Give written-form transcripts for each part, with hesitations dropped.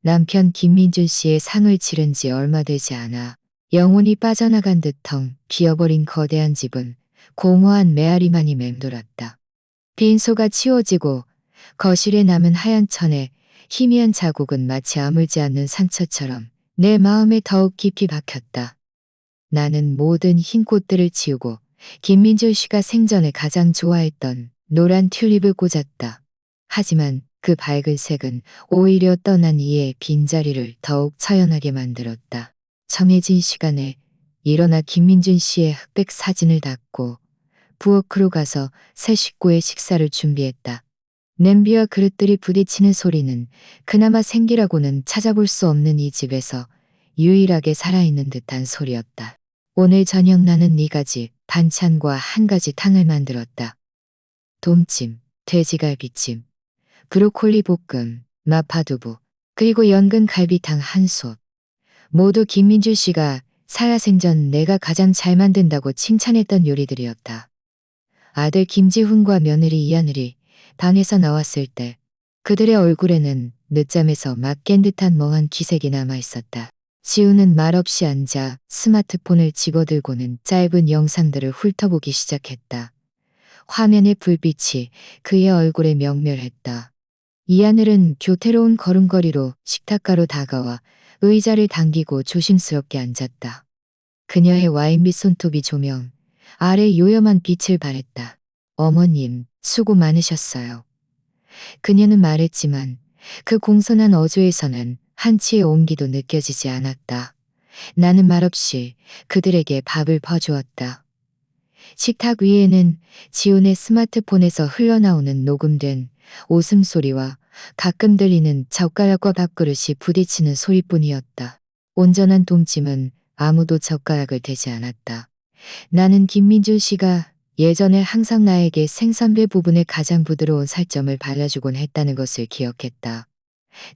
남편 김민준 씨의 상을 치른 지 얼마 되지 않아 영혼이 빠져나간 듯 텅 비어버린 거대한 집은 공허한 메아리만이 맴돌았다. 빈소가 치워지고 거실에 남은 하얀 천에 희미한 자국은 마치 아물지 않는 상처처럼 내 마음에 더욱 깊이 박혔다. 나는 모든 흰 꽃들을 치우고 김민준 씨가 생전에 가장 좋아했던 노란 튤립을 꽂았다. 하지만 그 밝은 색은 오히려 떠난 이의 빈자리를 더욱 처연하게 만들었다. 정해진 시간에 일어나 김민준 씨의 흑백 사진을 닫고 부엌으로 가서 새 식구의 식사를 준비했다. 냄비와 그릇들이 부딪히는 소리는 그나마 생기라고는 찾아볼 수 없는 이 집에서 유일하게 살아있는 듯한 소리였다. 오늘 저녁 나는 4가지 반찬과 1가지 탕을 만들었다. 돔찜, 돼지갈비찜, 브로콜리 볶음, 마파두부, 그리고 연근 갈비탕 1솥. 모두 김민준 씨가 살아생전 내가 가장 잘 만든다고 칭찬했던 요리들이었다. 아들 김지훈과 며느리 이하늘이 방에서 나왔을 때 그들의 얼굴에는 늦잠에서 막 깬 듯한 멍한 기색이 남아 있었다. 지우는 말없이 앉아 스마트폰을 집어들고는 짧은 영상들을 훑어보기 시작했다. 화면의 불빛이 그의 얼굴에 명멸했다. 이하늘은 교태로운 걸음걸이로 식탁가로 다가와 의자를 당기고 조심스럽게 앉았다. 그녀의 와인빛 손톱이 조명 아래 요염한 빛을 발했다. 어머님, 수고 많으셨어요. 그녀는 말했지만 그 공손한 어조에서는 한치의 온기도 느껴지지 않았다. 나는 말없이 그들에게 밥을 퍼주었다. 식탁 위에는 지훈의 스마트폰에서 흘러나오는 녹음된 웃음소리와 가끔 들리는 젓가락과 밥그릇이 부딪히는 소리뿐이었다. 온전한 동찜은 아무도 젓가락을 대지 않았다. 나는 김민준 씨가 예전에 항상 나에게 생선배 부분에 가장 부드러운 살점을 발라주곤 했다는 것을 기억했다.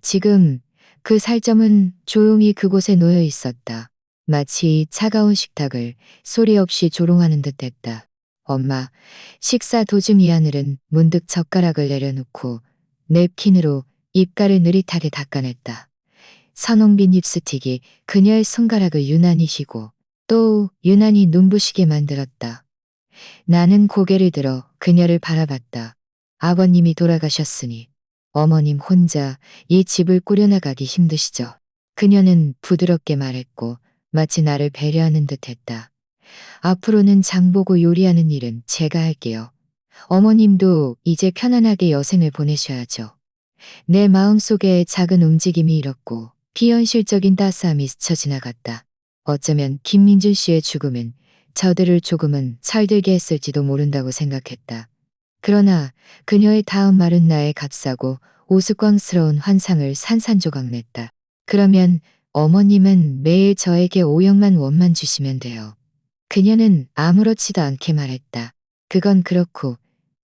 지금 그 살점은 조용히 그곳에 놓여 있었다. 마치 이 차가운 식탁을 소리 없이 조롱하는 듯했다. 엄마, 식사 도중 이하늘은 문득 젓가락을 내려놓고 냅킨으로 입가를 느릿하게 닦아냈다. 선홍빛 립스틱이 그녀의 손가락을 유난히 휘고 또 유난히 눈부시게 만들었다. 나는 고개를 들어 그녀를 바라봤다. 아버님이 돌아가셨으니 어머님 혼자 이 집을 꾸려나가기 힘드시죠. 그녀는 부드럽게 말했고 마치 나를 배려하는 듯했다. 앞으로는 장보고 요리하는 일은 제가 할게요. 어머님도 이제 편안하게 여생을 보내셔야죠. 내 마음속에 작은 움직임이 일었고 비현실적인 따스함이 스쳐 지나갔다. 어쩌면 김민준 씨의 죽음은 저들을 조금은 철들게 했을지도 모른다고 생각했다. 그러나 그녀의 다음 말은 나의 값싸고 우스꽝스러운 환상을 산산조각냈다. 그러면 어머님은 매일 저에게 5억만 원만 주시면 돼요. 그녀는 아무렇지도 않게 말했다. 그건 그렇고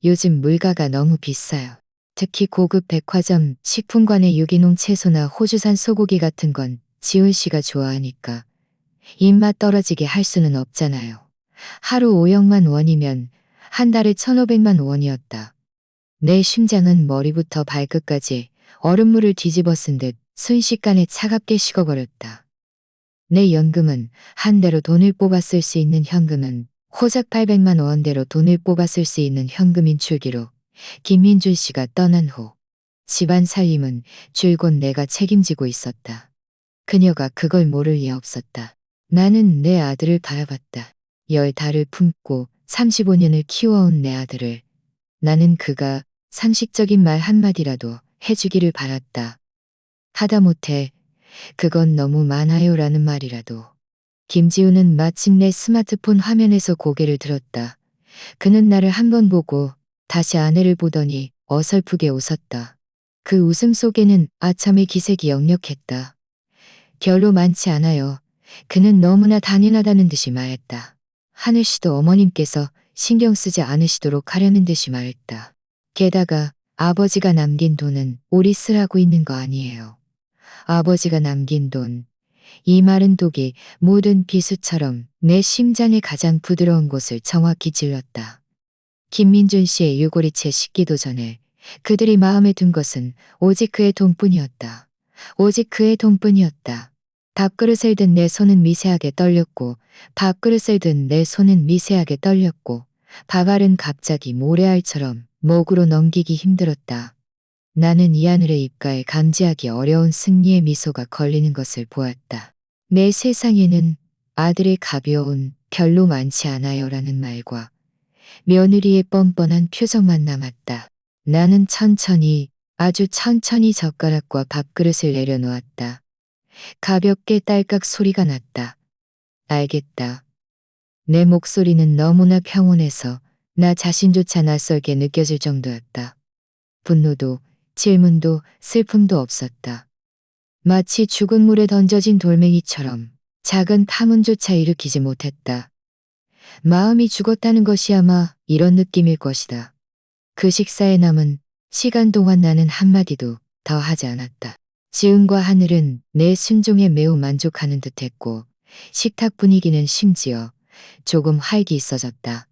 요즘 물가가 너무 비싸요. 특히 고급 백화점, 식품관의 유기농 채소나 호주산 소고기 같은 건 지훈 씨가 좋아하니까 입맛 떨어지게 할 수는 없잖아요. 하루 5억만 원이면 한 달에 1,500만 원이었다. 내 심장은 머리부터 발끝까지 얼음물을 뒤집어 쓴 듯 순식간에 차갑게 식어버렸다. 내 연금은 한 대로 돈을 뽑아 쓸 수 있는 현금은 호작 800만 원대로 돈을 뽑아 쓸 수 있는 현금인 줄기로 김민준 씨가 떠난 후 집안 살림은 줄곧 내가 책임지고 있었다. 그녀가 그걸 모를 리 없었다. 나는 내 아들을 바라봤다. 10달을 품고 35년을 키워온 내 아들을. 나는 그가 상식적인 말 한마디라도 해주기를 바랐다. 하다못해 그건 너무 많아요라는 말이라도. 김지우는 마침내 스마트폰 화면에서 고개를 들었다. 그는 나를 한 번 보고 다시 아내를 보더니 어설프게 웃었다. 그 웃음 속에는 아참의 기색이 역력했다. 별로 많지 않아요. 그는 너무나 당연하다는 듯이 말했다. 하늘 씨도 어머님께서 신경 쓰지 않으시도록 하려는 듯이 말했다. 게다가 아버지가 남긴 돈은 우리 쓰라고 있는 거 아니에요. 아버지가 남긴 돈. 이 말은 독이 모든 비수처럼 내 심장의 가장 부드러운 곳을 정확히 찔렀다. 김민준 씨의 유골이채 식기도 전에 그들이 마음에 둔 것은 오직 그의 돈뿐이었다. 오직 그의 돈뿐이었다. 밥그릇을 든 내 손은 미세하게 떨렸고 밥그릇을 든 내 손은 미세하게 떨렸고 밥알은 갑자기 모래알처럼 목으로 넘기기 힘들었다. 나는 이하늘의 입가에 감지하기 어려운 승리의 미소가 걸리는 것을 보았다. 내 세상에는 아들의 가벼운 별로 많지 않아요라는 말과 며느리의 뻔뻔한 표정만 남았다. 나는 천천히 아주 천천히 젓가락과 밥그릇을 내려놓았다. 가볍게 딸깍 소리가 났다. 알겠다. 내 목소리는 너무나 평온해서 나 자신조차 낯설게 느껴질 정도였다. 분노도 질문도 슬픔도 없었다. 마치 죽은 물에 던져진 돌멩이처럼 작은 파문조차 일으키지 못했다. 마음이 죽었다는 것이 아마 이런 느낌일 것이다. 그 식사에 남은 시간 동안 나는 한마디도 더 하지 않았다. 지은과 하늘은 내 순종에 매우 만족하는 듯했고 식탁 분위기는 심지어 조금 활기 있어졌다.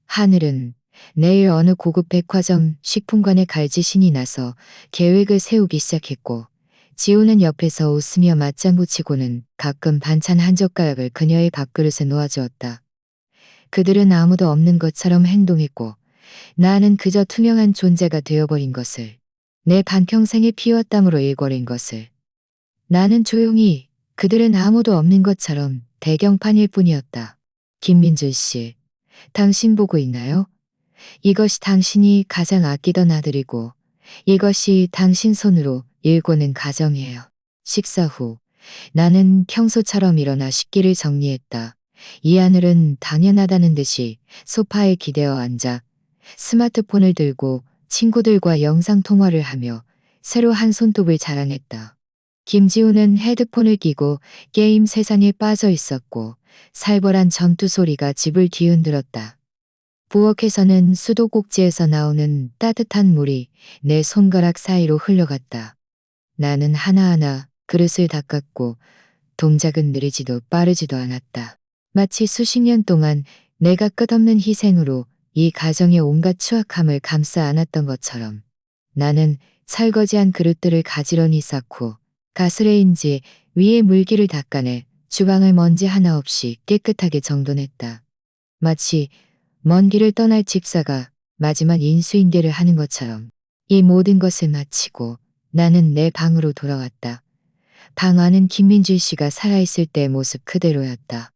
하늘은 내일 어느 고급 백화점 식품관에 갈 지신이 나서 계획을 세우기 시작했고 지우는 옆에서 웃으며 맞장구 치고는 가끔 반찬 한 젓가락을 그녀의 밥그릇에 놓아주었다. 그들은 아무도 없는 것처럼 행동했고 나는 그저 투명한 존재가 되어버린 것을, 내 반평생의 피와 땀으로 일궈낸 것을. 나는 조용히 그들은 아무도 없는 것처럼 배경판일 뿐이었다. 김민준 씨, 당신 보고 있나요? 이것이 당신이 가장 아끼던 아들이고 이것이 당신 손으로 일궈낸 가정이에요. 식사 후 나는 평소처럼 일어나 식기를 정리했다. 이 하늘은 당연하다는 듯이 소파에 기대어 앉아 스마트폰을 들고 친구들과 영상통화를 하며 새로 한 손톱을 자랑했다. 김지우는 헤드폰을 끼고 게임 세상에 빠져 있었고 살벌한 전투 소리가 집을 뒤흔들었다. 부엌에서는 수도꼭지에서 나오는 따뜻한 물이 내 손가락 사이로 흘러갔다. 나는 하나하나 그릇을 닦았고 동작은 느리지도 빠르지도 않았다. 마치 수십 년 동안 내가 끝없는 희생으로 이 가정의 온갖 추악함을 감싸 안았던 것처럼 나는 설거지한 그릇들을 가지런히 쌓고 가스레인지 위에 물기를 닦아내 주방을 먼지 하나 없이 깨끗하게 정돈했다. 마치 먼 길을 떠날 집사가 마지막 인수인계를 하는 것처럼 이 모든 것을 마치고 나는 내 방으로 돌아왔다. 방 안은 김민준 씨가 살아있을 때의 모습 그대로였다.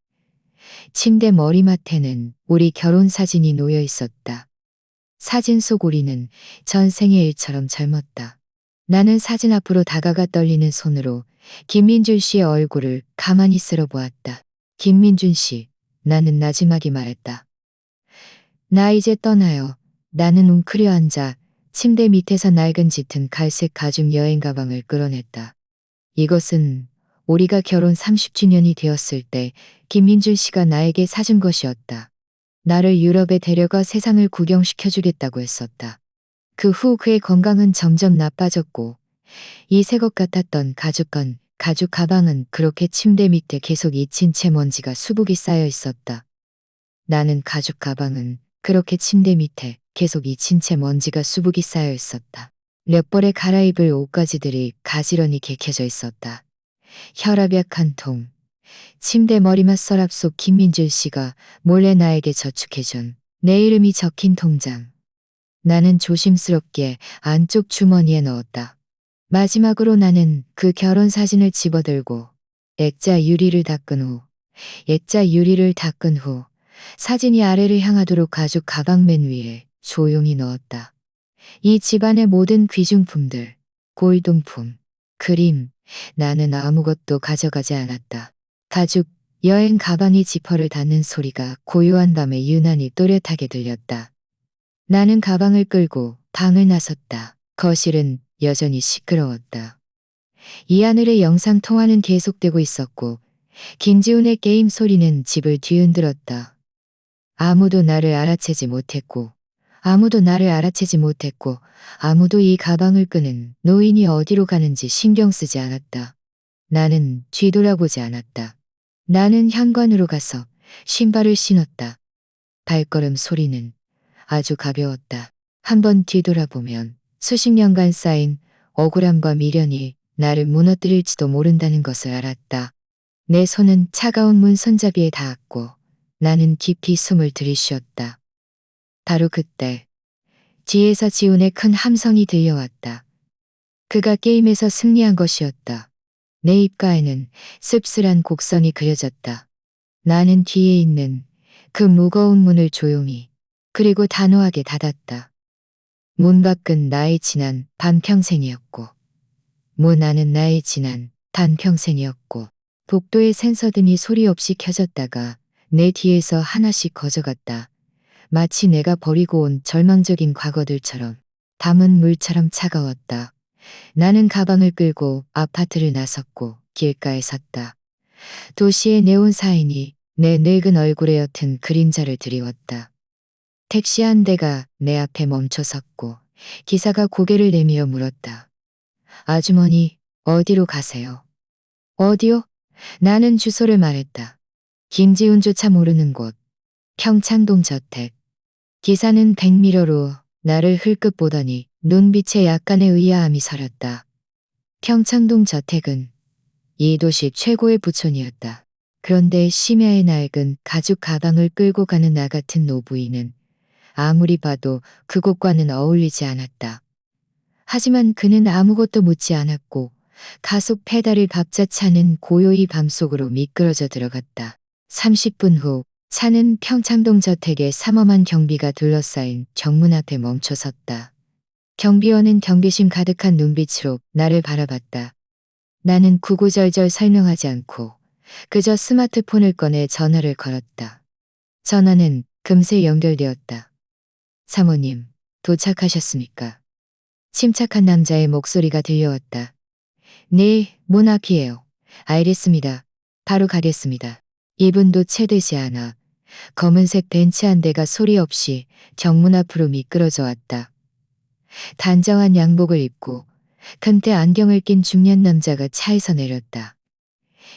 침대 머리맡에는 우리 결혼 사진이 놓여 있었다. 사진 속 우리는 전생의 일처럼 젊었다. 나는 사진 앞으로 다가가 떨리는 손으로 김민준 씨의 얼굴을 가만히 쓸어보았다. 김민준 씨, 나는 나지막이 말했다. 나 이제 떠나요. 나는 웅크려 앉아 침대 밑에서 낡은 짙은 갈색 가죽 여행 가방을 끌어냈다. 이것은 우리가 결혼 30주년이 되었을 때 김민준 씨가 나에게 사준 것이었다. 나를 유럽에 데려가 세상을 구경시켜주겠다고 했었다. 그 후 그의 건강은 점점 나빠졌고 이 새 것 같았던 가죽 가방은 그렇게 침대 밑에 계속 잊힌 채 먼지가 수북이 쌓여 있었다. 나는 가죽 가방은 그렇게 침대 밑에 계속 잊힌 채 먼지가 수북이 쌓여 있었다. 몇 벌에 갈아입을 옷가지들이 가지런히 개켜져 있었다. 혈압약 한 통. 침대 머리맡 서랍 속 김민준 씨가 몰래 나에게 저축해준 내 이름이 적힌 통장. 나는 조심스럽게 안쪽 주머니에 넣었다. 마지막으로 나는 그 결혼 사진을 집어들고 액자 유리를 닦은 후 사진이 아래를 향하도록 가죽 가방 맨 위에 조용히 넣었다. 이 집안의 모든 귀중품들, 골동품, 그림, 나는 아무것도 가져가지 않았다. 가죽 여행 가방이 지퍼를 닫는 소리가 고요한 밤에 유난히 또렷하게 들렸다. 나는 가방을 끌고 방을 나섰다. 거실은 여전히 시끄러웠다. 이 하늘의 영상 통화는 계속되고 있었고 김지훈의 게임 소리는 집을 뒤흔들었다. 아무도 나를 알아채지 못했고 아무도 이 가방을 끄는 노인이 어디로 가는지 신경 쓰지 않았다. 나는 뒤돌아보지 않았다. 나는 현관으로 가서 신발을 신었다. 발걸음 소리는 아주 가벼웠다. 한번 뒤돌아보면 수십 년간 쌓인 억울함과 미련이 나를 무너뜨릴지도 모른다는 것을 알았다. 내 손은 차가운 문 손잡이에 닿았고 나는 깊이 숨을 들이쉬었다. 바로 그때 뒤에서 지훈의 큰 함성이 들려왔다. 그가 게임에서 승리한 것이었다. 내 입가에는 씁쓸한 곡선이 그려졌다. 나는 뒤에 있는 그 무거운 문을 조용히 그리고 단호하게 닫았다. 문 밖은 나의 지난 반평생이었고 문 안은 나의 지난 반평생이었고 복도의 센서등이 소리 없이 켜졌다가 내 뒤에서 하나씩 거져갔다. 마치 내가 버리고 온 절망적인 과거들처럼 담은 물처럼 차가웠다. 나는 가방을 끌고 아파트를 나섰고 길가에 섰다. 도시의 네온 사인이 내 늙은 얼굴에 옅은 그림자를 드리웠다. 택시 한 대가 내 앞에 멈춰 섰고 기사가 고개를 내밀어 물었다. 아주머니, 어디로 가세요? 어디요? 나는 주소를 말했다. 김지훈조차 모르는 곳, 평창동 저택. 기사는 백미러로 나를 흘끗 보더니 눈빛에 약간의 의아함이 서렸다. 평창동 저택은 이 도시 최고의 부촌이었다. 그런데 심야의 낡은 가죽 가방을 끌고 가는 나 같은 노부인은 아무리 봐도 그곳과는 어울리지 않았다. 하지만 그는 아무것도 묻지 않았고 가속 페달을 밟자차는 고요히 밤속으로 미끄러져 들어갔다. 30분 후 차는 평창동 저택의 삼엄한 경비가 둘러싸인 정문 앞에 멈춰 섰다. 경비원은 경계심 가득한 눈빛으로 나를 바라봤다. 나는 구구절절 설명하지 않고 그저 스마트폰을 꺼내 전화를 걸었다. 전화는 금세 연결되었다. 사모님, 도착하셨습니까? 침착한 남자의 목소리가 들려왔다. 네, 문 앞이에요. 알겠습니다. 바로 가겠습니다. 2분도 채 되지 않아 검은색 벤츠 한 대가 소리 없이 정문 앞으로 미끄러져 왔다. 단정한 양복을 입고 금태 안경을 낀 중년 남자가 차에서 내렸다.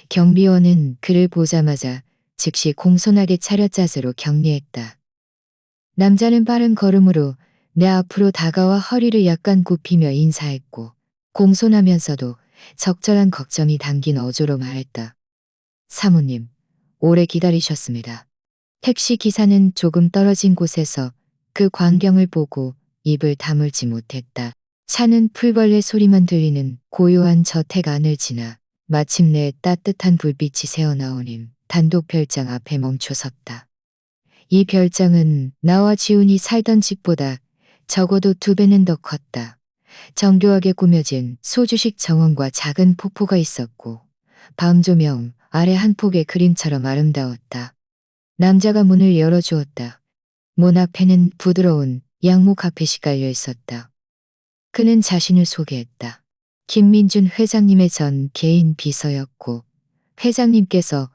경비원은 그를 보자마자 즉시 공손하게 차렷자세로 격리했다. 남자는 빠른 걸음으로 내 앞으로 다가와 허리를 약간 굽히며 인사했고 공손하면서도 적절한 걱정이 담긴 어조로 말했다. 사모님, 오래 기다리셨습니다. 택시 기사는 조금 떨어진 곳에서 그 광경을 보고 입을 다물지 못했다. 차는 풀벌레 소리만 들리는 고요한 저택 안을 지나 마침내 따뜻한 불빛이 새어나오는 단독 별장 앞에 멈춰 섰다. 이 별장은 나와 지훈이 살던 집보다 적어도 2배는 더 컸다. 정교하게 꾸며진 소주식 정원과 작은 폭포가 있었고 밤 조명 아래 한 폭의 그림처럼 아름다웠다. 남자가 문을 열어주었다. 문 앞에는 부드러운 양모 카펫이 깔려 있었다. 그는 자신을 소개했다. 김민준 회장님의 전 개인 비서였고 회장님께서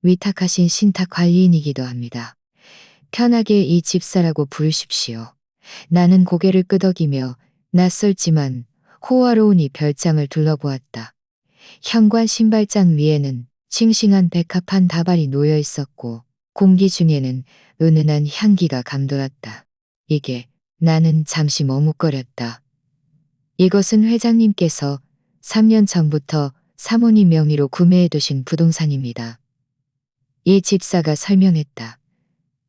위탁하신 신탁 관리인이기도 합니다. 편하게 이 집사라고 부르십시오. 나는 고개를 끄덕이며 낯설지만 호화로운 이 별장을 둘러보았다. 현관 신발장 위에는 싱싱한 백합한 다발이 놓여 있었고 공기 중에는 은은한 향기가 감돌았다. 이게 나는 잠시 머뭇거렸다. 이것은 회장님께서 3년 전부터 사모님 명의로 구매해 두신 부동산입니다. 이 집사가 설명했다.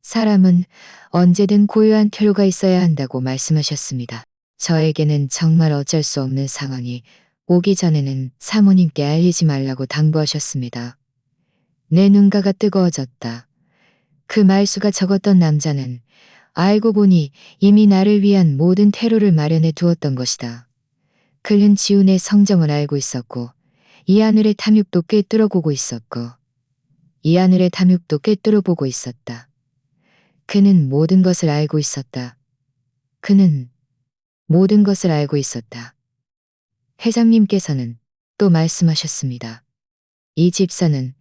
사람은 언제든 고유한 필요가 있어야 한다고 말씀하셨습니다. 저에게는 정말 어쩔 수 없는 상황이 오기 전에는 사모님께 알리지 말라고 당부하셨습니다. 내 눈가가 뜨거워졌다. 그 말수가 적었던 남자는 알고 보니 이미 나를 위한 모든 퇴로를 마련해 두었던 것이다. 그는 지훈의 성정을 알고 있었고 이 하늘의 탐욕도 꿰뚫어보고 있었고 이 하늘의 탐욕도 꿰뚫어보고 있었다. 그는 모든 것을 알고 있었다. 그는 모든 것을 알고 있었다. 회장님께서는 또 말씀하셨습니다. 이 집사는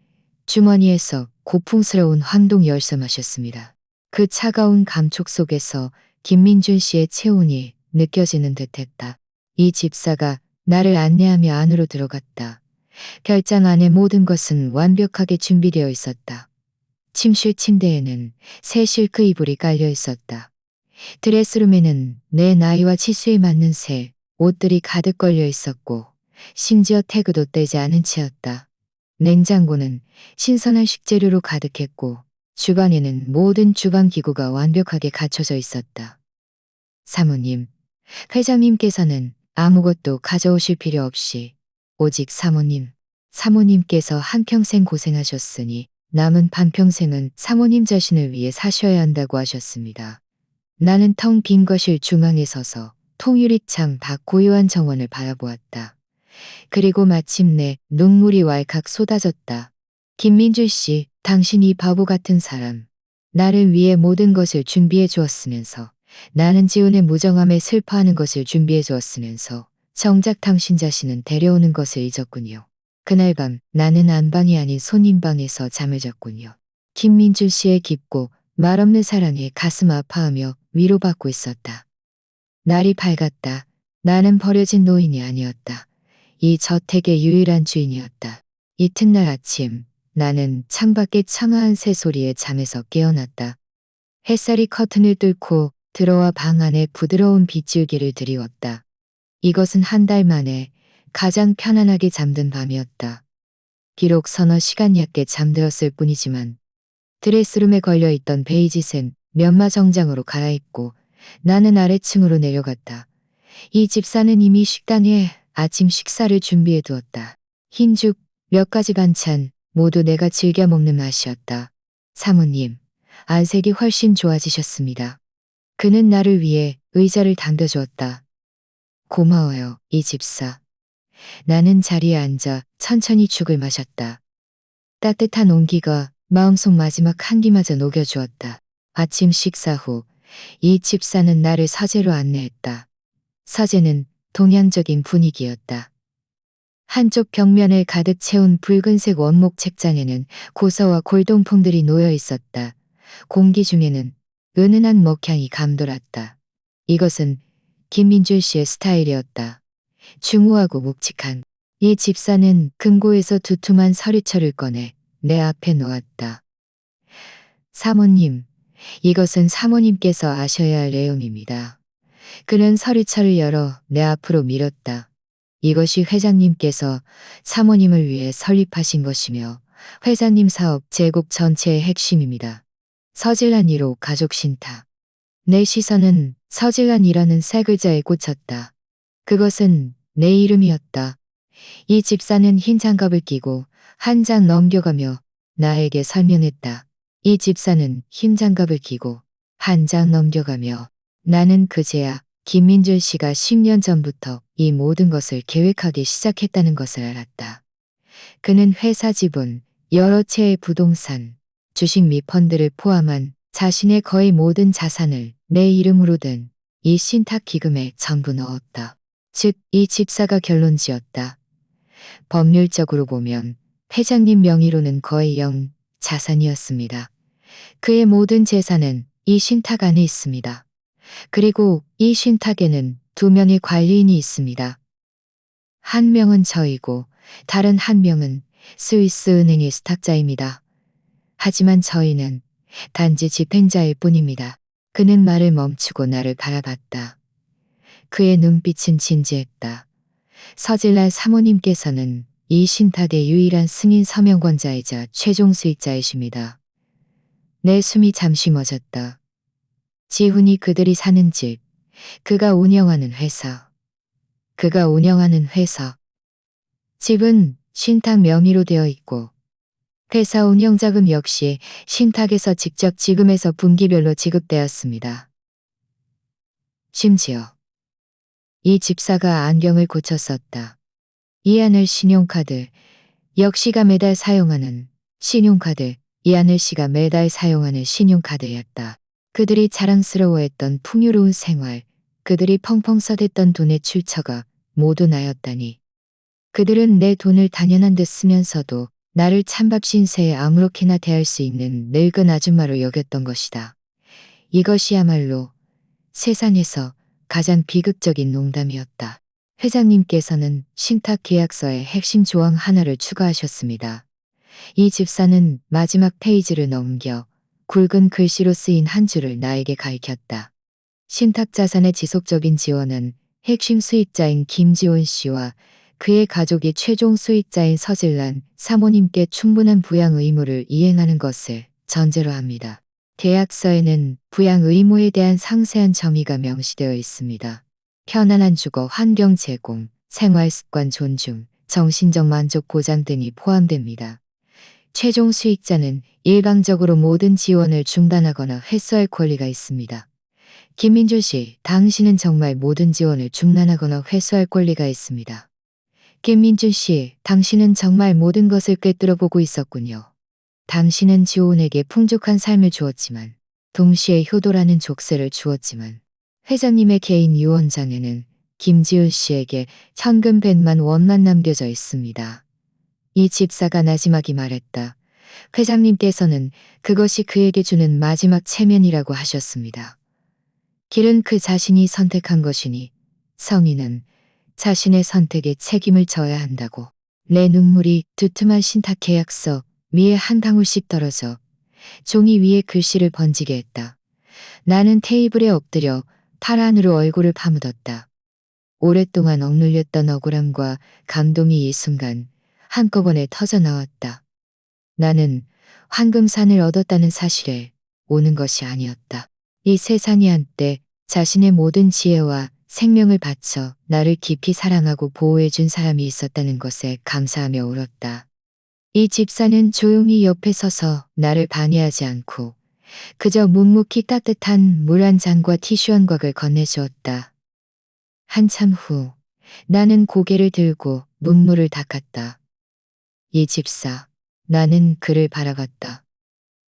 주머니에서 고풍스러운 황동 열쇠 마셨습니다. 그 차가운 감촉 속에서 김민준 씨의 체온이 느껴지는 듯했다. 이 집사가 나를 안내하며 안으로 들어갔다. 별장 안의 모든 것은 완벽하게 준비되어 있었다. 침실 침대에는 새 실크 이불이 깔려 있었다. 드레스룸에는 내 나이와 치수에 맞는 새 옷들이 가득 걸려 있었고 심지어 태그도 떼지 않은 채였다. 냉장고는 신선한 식재료로 가득했고 주방에는 모든 주방기구가 완벽하게 갖춰져 있었다. 사모님, 회장님께서는 아무것도 가져오실 필요 없이 오직 사모님께서 한평생 고생하셨으니 남은 반평생은 사모님 자신을 위해 사셔야 한다고 하셨습니다. 나는 텅 빈 거실 중앙에 서서 통유리창 밖 고요한 정원을 바라보았다. 그리고 마침내 눈물이 왈칵 쏟아졌다. 김민주 씨, 당신 이 바보 같은 사람. 나를 위해 모든 것을 준비해 주었으면서 나는 지훈의 무정함에 슬퍼하는 것을 준비해 주었으면서 정작 당신 자신은 데려오는 것을 잊었군요. 그날 밤 나는 안방이 아닌 손님방에서 잠을 잤군요. 김민주 씨의 깊고 말없는 사랑에 가슴 아파하며 위로받고 있었다. 날이 밝았다. 나는 버려진 노인이 아니었다. 이 저택의 유일한 주인이었다. 이튿날 아침 나는 창밖의 청아한 새소리에 잠에서 깨어났다. 햇살이 커튼을 뚫고 들어와 방 안에 부드러운 빗줄기를 드리웠다. 이것은 한 달 만에 가장 편안하게 잠든 밤이었다. 비록 서너 시간 얕게 잠들었을 뿐이지만 드레스룸에 걸려있던 베이지색 면마 정장으로 갈아입고 나는 아래층으로 내려갔다. 이 집사는 이미 식당에 아침 식사를 준비해 두었다. 흰죽, 몇 가지 반찬 모두 내가 즐겨 먹는 맛이었다. 사모님, 안색이 훨씬 좋아지셨습니다. 그는 나를 위해 의자를 당겨주었다. 고마워요, 이 집사. 나는 자리에 앉아 천천히 죽을 마셨다. 따뜻한 온기가 마음속 마지막 한기마저 녹여주었다. 아침 식사 후 이 집사는 나를 서재로 안내했다. 서재는 동양적인 분위기였다. 한쪽 벽면을 가득 채운 붉은색 원목 책장에는 고서와 골동품들이 놓여 있었다. 공기 중에는 은은한 먹향이 감돌았다. 이것은 김민줄 씨의 스타일이었다. 중후하고 묵직한. 이 집사는 금고에서 두툼한 서리철을 꺼내 내 앞에 놓았다. 사모님, 이것은 사모님께서 아셔야 할 내용입니다. 그는 서리철을 열어 내 앞으로 밀었다. 이것이 회장님께서 사모님을 위해 설립하신 것이며 회장님 사업 제국 전체의 핵심입니다. 서질란 1호 가족 신탁. 내 시선은 서질란이라는 세 글자에 꽂혔다. 그것은 내 이름이었다. 이 집사는 흰 장갑을 끼고 한 장 넘겨가며 나에게 설명했다. 이 집사는 흰 장갑을 끼고 한 장 넘겨가며 나는 그제야 김민준 씨가 10년 전부터 이 모든 것을 계획하기 시작했다는 것을 알았다. 그는 회사 지분, 여러 채의 부동산, 주식 및 펀드를 포함한 자신의 거의 모든 자산을 내 이름으로 든 이 신탁 기금에 전부 넣었다. 즉, 이 집사가 결론 지었다. 법률적으로 보면 회장님 명의로는 거의 0 자산이었습니다. 그의 모든 재산은 이 신탁 안에 있습니다. 그리고 이 신탁에는 2명의 관리인이 있습니다. 한 명은 저이고 다른 한 명은 스위스 은행의 스탁자입니다. 하지만 저희는 단지 집행자일 뿐입니다. 그는 말을 멈추고 나를 바라봤다. 그의 눈빛은 진지했다. 서질날 사모님께서는 이 신탁의 유일한 승인 서명권자이자 최종 수익자이십니다. 내 숨이 잠시 멎었다. 지훈이 그들이 사는 집, 그가 운영하는 회사. 집은 신탁 명의로 되어 있고 회사 운영자금 역시 신탁에서 직접 지금에서 분기별로 지급되었습니다. 심지어 이 집사가 안경을 고쳐 썼다. 이 하늘 신용카드, 역시가 매달 사용하는 신용카드, 이 하늘 씨가 매달 사용하는 신용카드였다. 그들이 자랑스러워했던 풍요로운 생활, 그들이 펑펑 써댔던 돈의 출처가 모두 나였다니. 그들은 내 돈을 당연한 듯 쓰면서도 나를 찬밥 신세에 아무렇게나 대할 수 있는 늙은 아줌마로 여겼던 것이다. 이것이야말로 세상에서 가장 비극적인 농담이었다. 회장님께서는 신탁 계약서에 핵심 조항 하나를 추가하셨습니다. 이 집사는 마지막 페이지를 넘겨 굵은 글씨로 쓰인 한 줄을 나에게 가리켰다. 신탁 자산의 지속적인 지원은 핵심 수익자인 김지원 씨와 그의 가족이 최종 수익자인 서질란 사모님께 충분한 부양 의무를 이행하는 것을 전제로 합니다. 계약서에는 부양 의무에 대한 상세한 정의가 명시되어 있습니다. 편안한 주거 환경 제공, 생활 습관 존중, 정신적 만족 보장 등이 포함됩니다. 최종 수익자는 일방적으로 모든 지원을 중단하거나 회수할 권리가 있습니다. 김민준 씨, 당신은 정말 모든 지원을 중단하거나 회수할 권리가 있습니다. 김민준 씨, 당신은 정말 모든 것을 꿰뚫어 보고 있었군요. 당신은 지호은에게 풍족한 삶을 주었지만, 동시에 효도라는 족쇄를 주었지만, 회장님의 개인 유언장에는 김지훈 씨에게 현금 100만 원만 남겨져 있습니다. 이 집사가 나지막이 말했다. 회장님께서는 그것이 그에게 주는 마지막 체면이라고 하셨습니다. 길은 그 자신이 선택한 것이니 성인은 자신의 선택에 책임을 져야 한다고. 내 눈물이 두툼한 신탁계약서 위에 한 방울씩 떨어져 종이 위에 글씨를 번지게 했다. 나는 테이블에 엎드려 팔 안으로 얼굴을 파묻었다. 오랫동안 억눌렸던 억울함과 감동이 이 순간 한꺼번에 터져 나왔다. 나는 황금산을 얻었다는 사실에 오는 것이 아니었다. 이 세상이 한때 자신의 모든 지혜와 생명을 바쳐 나를 깊이 사랑하고 보호해준 사람이 있었다는 것에 감사하며 울었다. 이 집사는 조용히 옆에 서서 나를 반의하지 않고 그저 묵묵히 따뜻한 물 한 잔과 티슈 한 곽을 건네주었다. 한참 후 나는 고개를 들고 눈물을 닦았다. 이 집사, 나는 그를 바라봤다.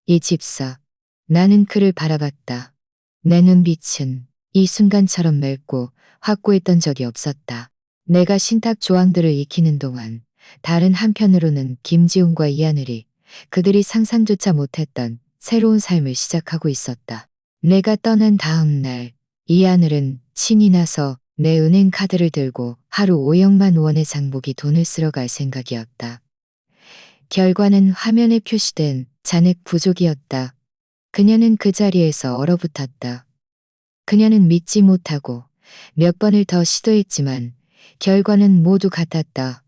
이 집사, 나는 그를 바라봤다. 내 눈빛은 이 순간처럼 맑고 확고했던 적이 없었다. 내가 신탁 조항들을 익히는 동안 다른 한편으로는 김지훈과 이하늘이 그들이 상상조차 못했던 새로운 삶을 시작하고 있었다. 내가 떠난 다음 날 이하늘은 신이 나서 내 은행 카드를 들고 하루 5억만 원의 장보기 돈을 쓰러 갈 생각이었다. 결과는 화면에 표시된 잔액 부족이었다. 그녀는 그 자리에서 얼어붙었다. 그녀는 믿지 못하고 몇 번을 더 시도했지만 결과는 모두 같았다.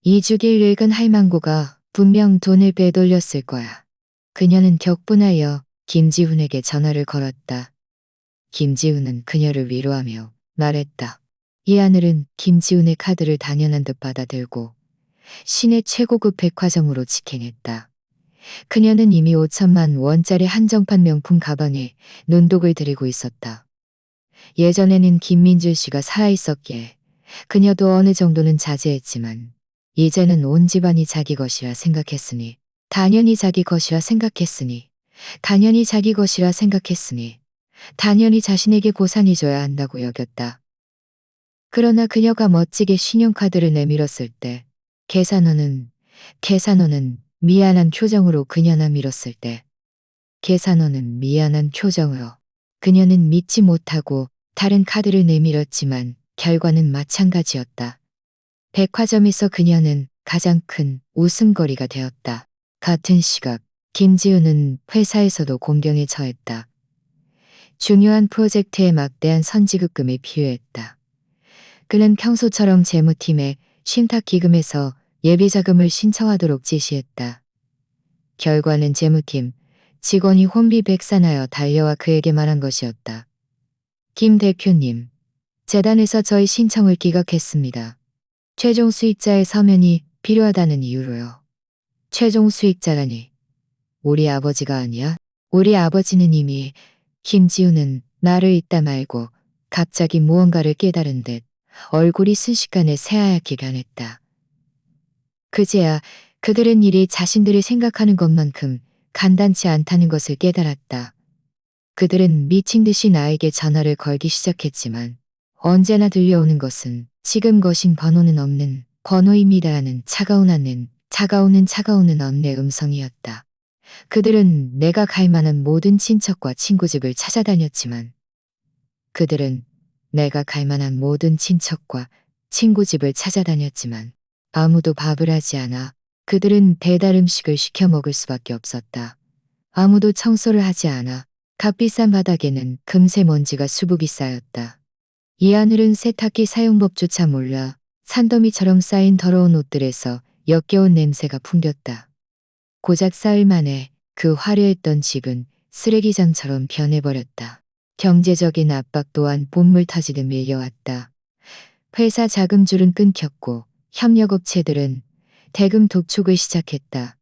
2주길 늙은 할망구가 분명 돈을 빼돌렸을 거야. 그녀는 격분하여 김지훈에게 전화를 걸었다. 김지훈은 그녀를 위로하며 말했다. 이 하늘은 김지훈의 카드를 당연한 듯 받아들고 시내 최고급 백화점으로 직행했다. 그녀는 이미 5천만 원짜리 한정판 명품 가방에 눈독을 들이고 있었다. 예전에는 김민준 씨가 살아있었기에 그녀도 어느 정도는 자제했지만 이제는 온 집안이 자기 것이라 생각했으니 당연히 자기 것이라 생각했으니 당연히 자기 것이라 생각했으니 당연히 자신에게 보상해줘야 한다고 여겼다. 그러나 그녀가 멋지게 신용카드를 내밀었을 때 계산원은 미안한 표정으로 그녀나 밀었을 때 계산원은 미안한 표정으로 그녀는 믿지 못하고 다른 카드를 내밀었지만 결과는 마찬가지였다. 백화점에서 그녀는 가장 큰 웃음거리가 되었다. 같은 시각 김지훈은 회사에서도 공경에 처했다. 중요한 프로젝트에 막대한 선지급금이 필요했다. 그는 평소처럼 재무팀에 신탁기금에서 예비자금을 신청하도록 지시했다. 결과는 재무팀 직원이 혼비백산하여 달려와 그에게 말한 것이었다. 김 대표님, 재단에서 저희 신청을 기각했습니다. 최종 수익자의 서면이 필요하다는 이유로요. 최종 수익자라니. 우리 아버지가 아니야? 우리 아버지는 이미. 김지훈은 나를 잊다 말고 갑자기 무언가를 깨달은 듯 얼굴이 순식간에 새하얗게 변했다. 그제야 그들은 일이 자신들이 생각하는 것만큼 간단치 않다는 것을 깨달았다. 그들은 미친 듯이 나에게 전화를 걸기 시작했지만 언제나 들려오는 것은 지금 거신 번호는 없는 번호입니다라는 차가운 언의 음성이었다. 그들은 내가 갈 만한 모든 친척과 친구집을 찾아다녔지만 그들은 내가 갈 만한 모든 친척과 친구집을 찾아다녔지만 아무도 밥을 하지 않아 그들은 배달 음식을 시켜 먹을 수밖에 없었다. 아무도 청소를 하지 않아 값비싼 바닥에는 금세 먼지가 수북이 쌓였다. 이 하늘은 세탁기 사용법조차 몰라 산더미처럼 쌓인 더러운 옷들에서 역겨운 냄새가 풍겼다. 고작 사흘 만에 그 화려했던 집은 쓰레기장처럼 변해버렸다. 경제적인 압박 또한 본물 터지듯 밀려왔다. 회사 자금줄은 끊겼고 협력업체들은 대금 독촉을 시작했다.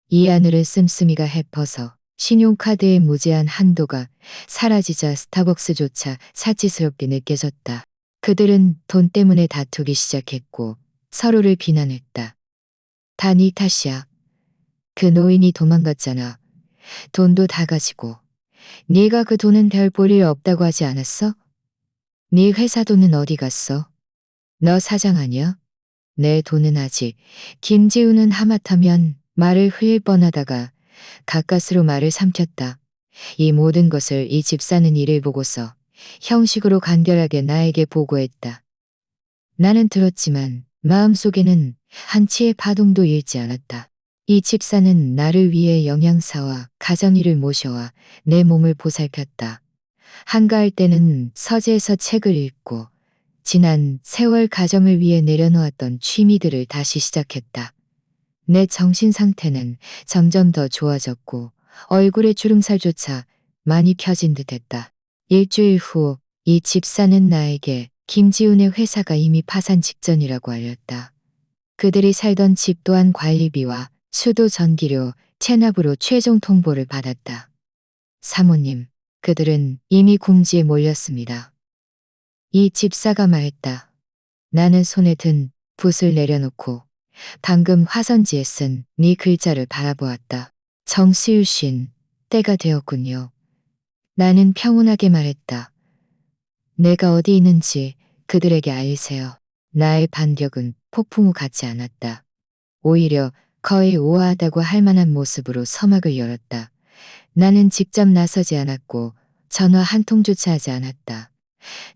이 하늘은 씀씀이가 해퍼서 신용카드의 무제한 한도가 사라지자 스타벅스조차 사치스럽게 느껴졌다. 그들은 돈 때문에 다투기 시작했고 서로를 비난했다. 다 네 탓이야. 그 노인이 도망갔잖아. 돈도 다 가지고. 네가 그 돈은 별 볼일 없다고 하지 않았어? 네 회사 돈은 어디 갔어? 너 사장 아니야? 내 돈은 아직. 김지우는 하마터면 말을 흘릴 뻔하다가 가까스로 말을 삼켰다. 이 모든 것을 이 집 사는 일을 보고서 형식으로 간결하게 나에게 보고했다. 나는 들었지만 마음속에는 한치의 파동도 일지 않았다. 이 집사는 나를 위해 영양사와 가정일을 모셔와 내 몸을 보살폈다. 한가할 때는 서재에서 책을 읽고 지난 세월 가정을 위해 내려놓았던 취미들을 다시 시작했다. 내 정신 상태는 점점 더 좋아졌고 얼굴의 주름살조차 많이 펴진 듯했다. 일주일 후 이 집사는 나에게 김지훈의 회사가 이미 파산 직전이라고 알렸다. 그들이 살던 집 또한 관리비와 수도 전기료, 체납으로 최종 통보를 받았다. 사모님, 그들은 이미 궁지에 몰렸습니다. 이 집사가 말했다. 나는 손에 든 붓을 내려놓고 방금 화선지에 쓴 네 글자를 바라보았다. 정수유 신, 때가 되었군요. 나는 평온하게 말했다. 내가 어디 있는지 그들에게 알리세요. 나의 반격은 폭풍우 같지 않았다. 오히려 거의 우아하다고 할 만한 모습으로 서막을 열었다. 나는 직접 나서지 않았고 전화 한 통조차 하지 않았다.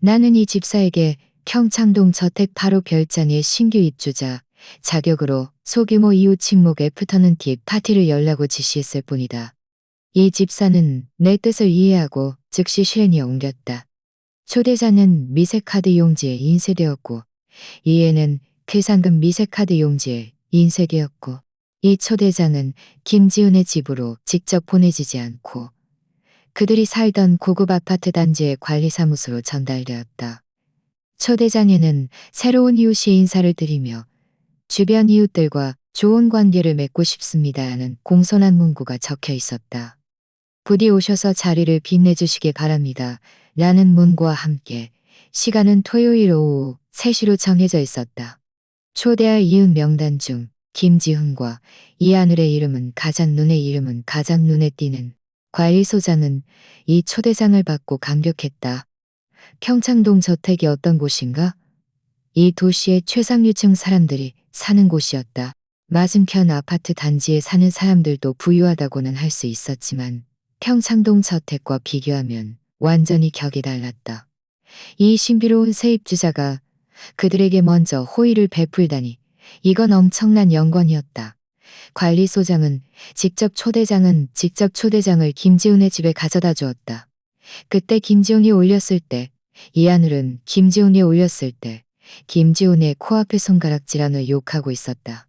나는 이 집사에게 평창동 저택 바로 별장의 신규 입주자 자격으로 소규모 이웃 친목 애프터눈 티 파티를 열라고 지시했을 뿐이다. 이 집사는 내 뜻을 이해하고 즉시 실행에 옮겼다. 초대자는 미세카드 용지에 인쇄되었고 이해는 계산금 미세카드 용지에 인쇄되었고 이 초대장은 김지훈의 집으로 직접 보내지지 않고 그들이 살던 고급 아파트 단지의 관리사무소로 전달되었다. 초대장에는 새로운 이웃이 인사를 드리며 주변 이웃들과 좋은 관계를 맺고 싶습니다 하는 공손한 문구가 적혀 있었다. 부디 오셔서 자리를 빛내주시기 바랍니다. 라는 문구와 함께 시간은 토요일 오후 3시로 정해져 있었다. 초대할 이웃 명단 중 김지훈과 이하늘의 이름은 가장 눈에 띄는 관리소장은 이 초대장을 받고 감격했다. 평창동 저택이 어떤 곳인가? 이 도시의 최상류층 사람들이 사는 곳이었다. 맞은편 아파트 단지에 사는 사람들도 부유하다고는 할 수 있었지만 평창동 저택과 비교하면 완전히 격이 달랐다. 이 신비로운 세입주자가 그들에게 먼저 호의를 베풀다니 이건 엄청난 영광이었다. 관리소장은 직접 초대장을 김지훈의 집에 가져다 주었다. 그때 김지훈이 올렸을 때, 이하늘은 김지훈이 올렸을 때 김지훈의 코앞에 손가락질하며 욕하고 있었다.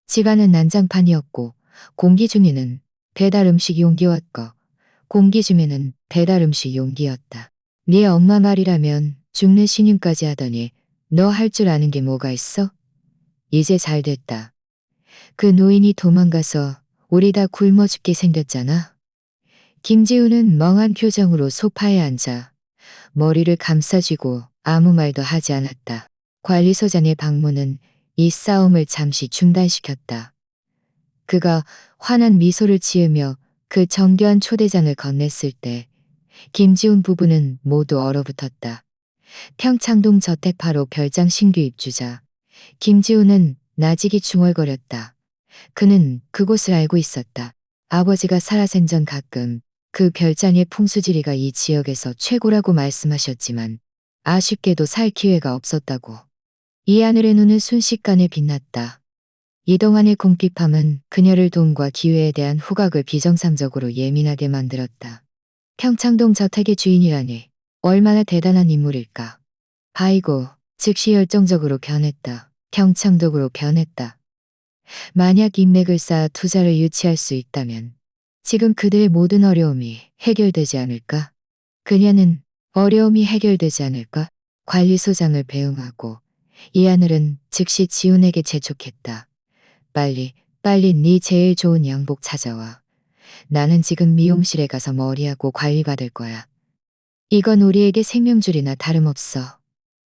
집안은 난장판이었고 공기중에는 배달 음식 용기와 공기주면은 배달 음식 용기였다. 네 엄마 말이라면 죽는 신임까지 하더니 너 할 줄 아는 게 뭐가 있어? 이제 잘 됐다. 그 노인이 도망가서 우리 다 굶어 죽게 생겼잖아. 김지우는 멍한 표정으로 소파에 앉아 머리를 감싸쥐고 아무 말도 하지 않았다. 관리소장의 방문은 이 싸움을 잠시 중단시켰다. 그가 환한 미소를 지으며 그 정교한 초대장을 건넸을 때 김지훈 부부는 모두 얼어붙었다. 평창동 저택 바로 별장 신규 입주자. 김지훈은 나직이 중얼거렸다. 그는 그곳을 알고 있었다. 아버지가 살아생전 가끔 그 별장의 풍수지리가 이 지역에서 최고라고 말씀하셨지만 아쉽게도 살 기회가 없었다고. 이하늘의 눈은 순식간에 빛났다. 이동환의 궁핍함은 그녀를 돈과 기회에 대한 후각을 비정상적으로 예민하게 만들었다. 평창동 저택의 주인이라니 얼마나 대단한 인물일까. 아이고, 즉시 열정적으로 변했다. 경창독으로 변했다. 만약 인맥을 쌓아 투자를 유치할 수 있다면 지금 그들의 모든 어려움이 해결되지 않을까? 그녀는 어려움이 해결되지 않을까? 관리소장을 배웅하고 이하늘은 즉시 지훈에게 재촉했다. 빨리 네 제일 좋은 양복 찾아와. 나는 지금 미용실에 가서 머리하고 관리받을 거야. 이건 우리에게 생명줄이나 다름없어.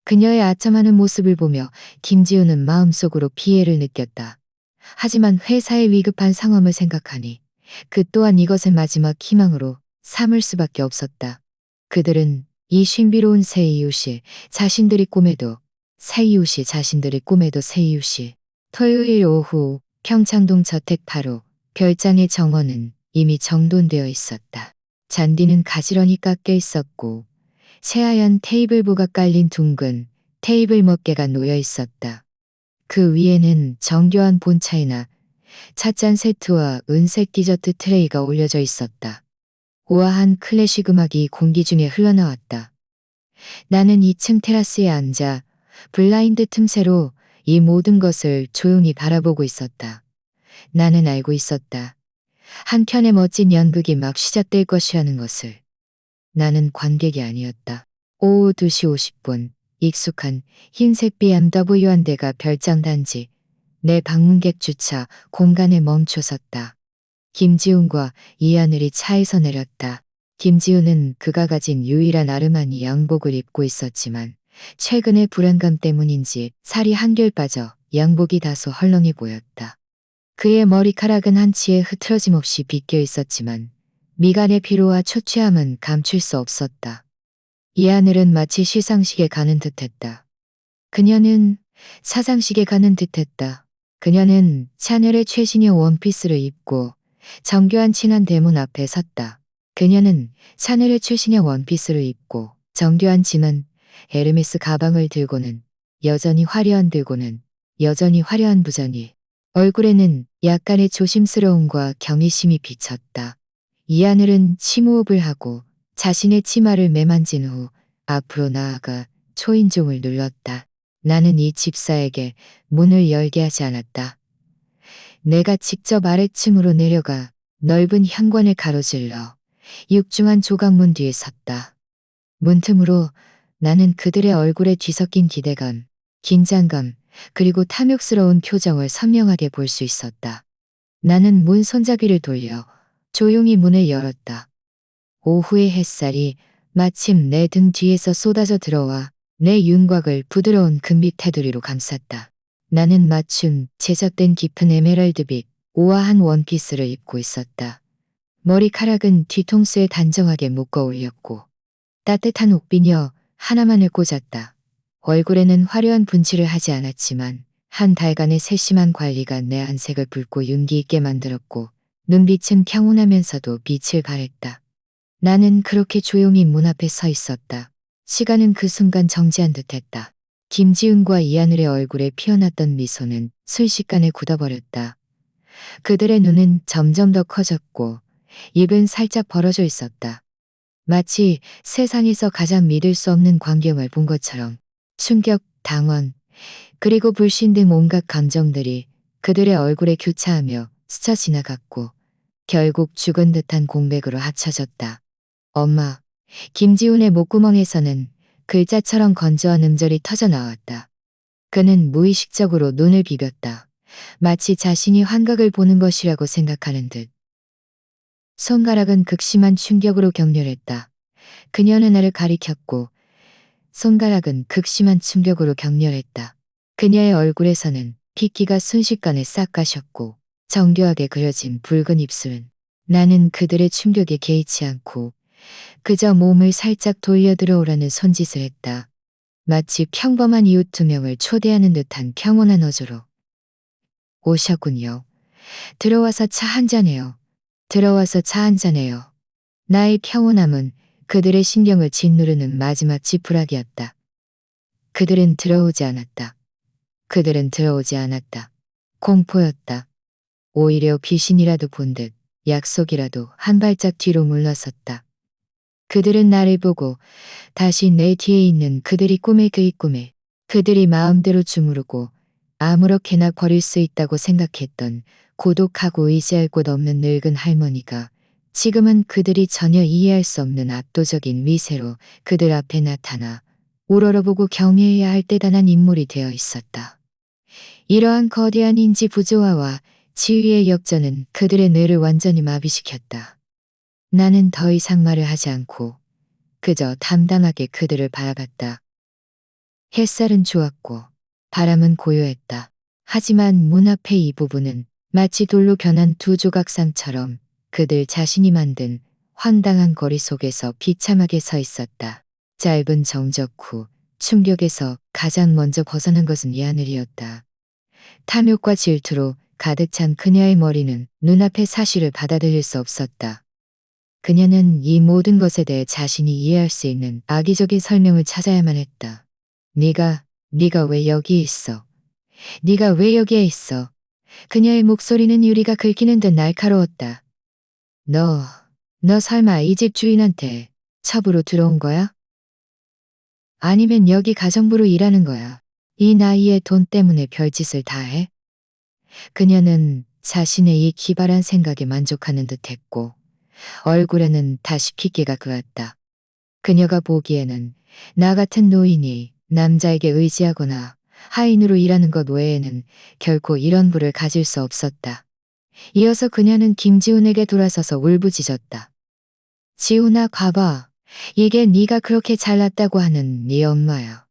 그녀의 아첨하는 모습을 보며 김지우는 마음속으로 피해를 느꼈다. 하지만 회사의 위급한 상황을 생각하니 그 또한 이것을 마지막 희망으로 삼을 수밖에 없었다. 그들은 이 신비로운 새 이웃이 자신들이 꿈에도 새 이웃이 자신들의 꿈에도 새 이웃이 토요일 오후 평창동 저택 8호 별장의 정원은 이미 정돈되어 있었다. 잔디는 가지런히 깎여 있었고 새하얀 테이블보가 깔린 둥근 테이블 몇 개가 놓여 있었다. 그 위에는 정교한 본차이나 찻잔 세트와 은색 디저트 트레이가 올려져 있었다. 우아한 클래식 음악이 공기 중에 흘러나왔다. 나는 2층 테라스에 앉아 블라인드 틈새로 이 모든 것을 조용히 바라보고 있었다. 나는 알고 있었다. 한편의 멋진 연극이 막 시작될 것이라는 것을. 나는 관객이 아니었다. 오후 2시 50분 익숙한 흰색 BMW 한 대가 별장 단지 내 방문객 주차 공간에 멈춰섰다. 김지훈과 이하늘이 차에서 내렸다. 김지훈은 그가 가진 유일한 아르마니 양복을 입고 있었지만 최근의 불안감 때문인지 살이 한결 빠져 양복이 다소 헐렁해 보였다. 그의 머리카락은 한치의 흐트러짐 없이 빗겨 있었지만 미간의 피로와 초췌함은 감출 수 없었다. 이하늘은 마치 시상식에 가는 듯했다. 그녀는 사상식에 가는 듯했다. 그녀는 샤넬의 최신형 원피스를 입고 정교한 진한 대문 앞에 섰다. 그녀는 샤넬의 최신형 원피스를 입고 정교한 진한 에르메스 가방을 들고는 여전히 화려한 부전이 얼굴에는 약간의 조심스러움과 경외심이 비쳤다. 이하늘은 침호흡을 하고 자신의 치마를 매만진 후 앞으로 나아가 초인종을 눌렀다. 나는 이 집사에게 문을 열게 하지 않았다. 내가 직접 아래층으로 내려가 넓은 현관을 가로질러 육중한 조각문 뒤에 섰다. 문틈으로 나는 그들의 얼굴에 뒤섞인 기대감, 긴장감, 그리고 탐욕스러운 표정을 선명하게 볼 수 있었다. 나는 문 손잡이를 돌려 조용히 문을 열었다. 오후의 햇살이 마침 내 등 뒤에서 쏟아져 들어와 내 윤곽을 부드러운 금빛 테두리로 감쌌다. 나는 맞춤 제작된 깊은 에메랄드빛 우아한 원피스를 입고 있었다. 머리카락은 뒤통수에 단정하게 묶어 올렸고 따뜻한 옥비녀 하나만을 꽂았다. 얼굴에는 화려한 분칠을 하지 않았지만 한 달간의 세심한 관리가 내 안색을 붉고 윤기 있게 만들었고 눈빛은 평온하면서도 빛을 발했다. 나는 그렇게 조용히 문 앞에 서 있었다. 시간은 그 순간 정지한 듯했다. 김지훈과 이하늘의 얼굴에 피어났던 미소는 순식간에 굳어버렸다. 그들의 눈은 점점 더 커졌고 입은 살짝 벌어져 있었다. 마치 세상에서 가장 믿을 수 없는 광경을 본 것처럼 충격, 당황, 그리고 불신 등 온갖 감정들이 그들의 얼굴에 교차하며 스쳐 지나갔고 결국 죽은 듯한 공백으로 합쳐졌다. 엄마, 김지훈의 목구멍에서는 글자처럼 건조한 음절이 터져 나왔다. 그는 무의식적으로 눈을 비볐다. 마치 자신이 환각을 보는 것이라고 생각하는 듯. 손가락은 극심한 충격으로 격렬했다. 그녀는 나를 가리켰고 손가락은 극심한 충격으로 격렬했다. 그녀의 얼굴에서는 핏기가 순식간에 싹 가셨고 정교하게 그려진 붉은 입술은 나는 그들의 충격에 개의치 않고 그저 몸을 살짝 돌려 들어오라는 손짓을 했다. 마치 평범한 이웃 2명을 초대하는 듯한 평온한 어조로. 오셨군요. 들어와서 차 한잔해요. 들어와서 차 한잔해요. 나의 평온함은 그들의 신경을 짓누르는 마지막 지푸라기였다. 그들은 들어오지 않았다. 그들은 들어오지 않았다. 공포였다. 오히려 귀신이라도 본 듯 약속이라도 한 발짝 뒤로 물러섰다. 그들은 나를 보고 다시 내 뒤에 있는 그들이 꿈에 그들이 마음대로 주무르고 아무렇게나 버릴 수 있다고 생각했던 고독하고 의지할 곳 없는 늙은 할머니가 지금은 그들이 전혀 이해할 수 없는 압도적인 위세로 그들 앞에 나타나 우러러보고 경외해야 할 대단한 인물이 되어 있었다. 이러한 거대한 인지 부조화와 지위의 역전은 그들의 뇌를 완전히 마비시켰다. 나는 더 이상 말을 하지 않고 그저 담담하게 그들을 바라봤다. 햇살은 좋았고 바람은 고요했다. 하지만 문 앞의 이 부분은 마치 돌로 변한 두 조각상처럼 그들 자신이 만든 황당한 거리 속에서 비참하게 서 있었다. 짧은 정적 후 충격에서 가장 먼저 벗어난 것은 이 하늘이었다. 탐욕과 질투로 가득 찬 그녀의 머리는 눈앞의 사실을 받아들일 수 없었다. 그녀는 이 모든 것에 대해 자신이 이해할 수 있는 악의적인 설명을 찾아야만 했다. 네가 왜 여기 있어? 네가 왜 여기에 있어? 그녀의 목소리는 유리가 긁히는 듯 날카로웠다. 너 설마 이 집 주인한테 첩으로 들어온 거야? 아니면 여기 가정부로 일하는 거야? 이 나이에 돈 때문에 별짓을 다 해? 그녀는 자신의 이 기발한 생각에 만족하는 듯 했고 얼굴에는 다시 핏기가 그었다. 그녀가 보기에는 나 같은 노인이 남자에게 의지하거나 하인으로 일하는 것 외에는 결코 이런 부를 가질 수 없었다. 이어서 그녀는 김지훈에게 돌아서서 울부짖었다. 지훈아, 봐봐. 이게 네가 그렇게 잘났다고 하는 네 엄마야.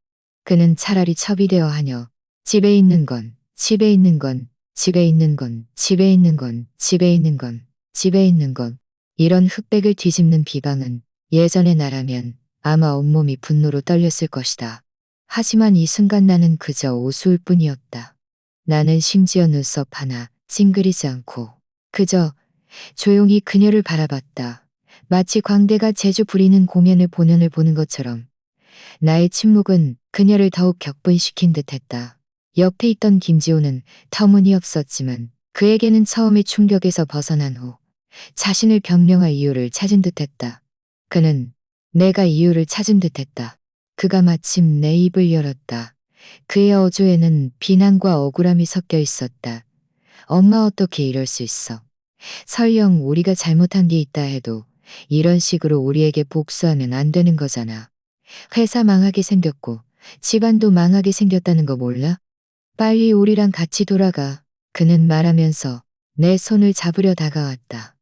그는 차라리 첩이 되어 하녀. 집에 있는 건, 집에 있는 건, 집에 있는 건, 집에 있는 건, 집에 있는 건, 집에 있는 건. 이런 흑백을 뒤집는 비방은 예전의 나라면 아마 온몸이 분노로 떨렸을 것이다. 하지만 이 순간 나는 그저 우스울 뿐이었다. 나는 심지어 눈썹 하나 찡그리지 않고 그저 조용히 그녀를 바라봤다. 마치 광대가 제주 부리는 공연을 본연을 보는 것처럼. 나의 침묵은 그녀를 더욱 격분시킨 듯했다. 옆에 있던 김지호는 터무니없었지만 그에게는 처음의 충격에서 벗어난 후 자신을 변명할 이유를 찾은 듯했다. 그는 내가 이유를 찾은 듯했다. 그가 마침 내 입을 열었다. 그의 어조에는 비난과 억울함이 섞여 있었다. 엄마, 어떻게 이럴 수 있어? 설령 우리가 잘못한 게 있다 해도 이런 식으로 우리에게 복수하면 안 되는 거잖아. 회사 망하게 생겼고 집안도 망하게 생겼다는 거 몰라? 빨리 우리랑 같이 돌아가. 그는 말하면서 내 손을 잡으려 다가왔다.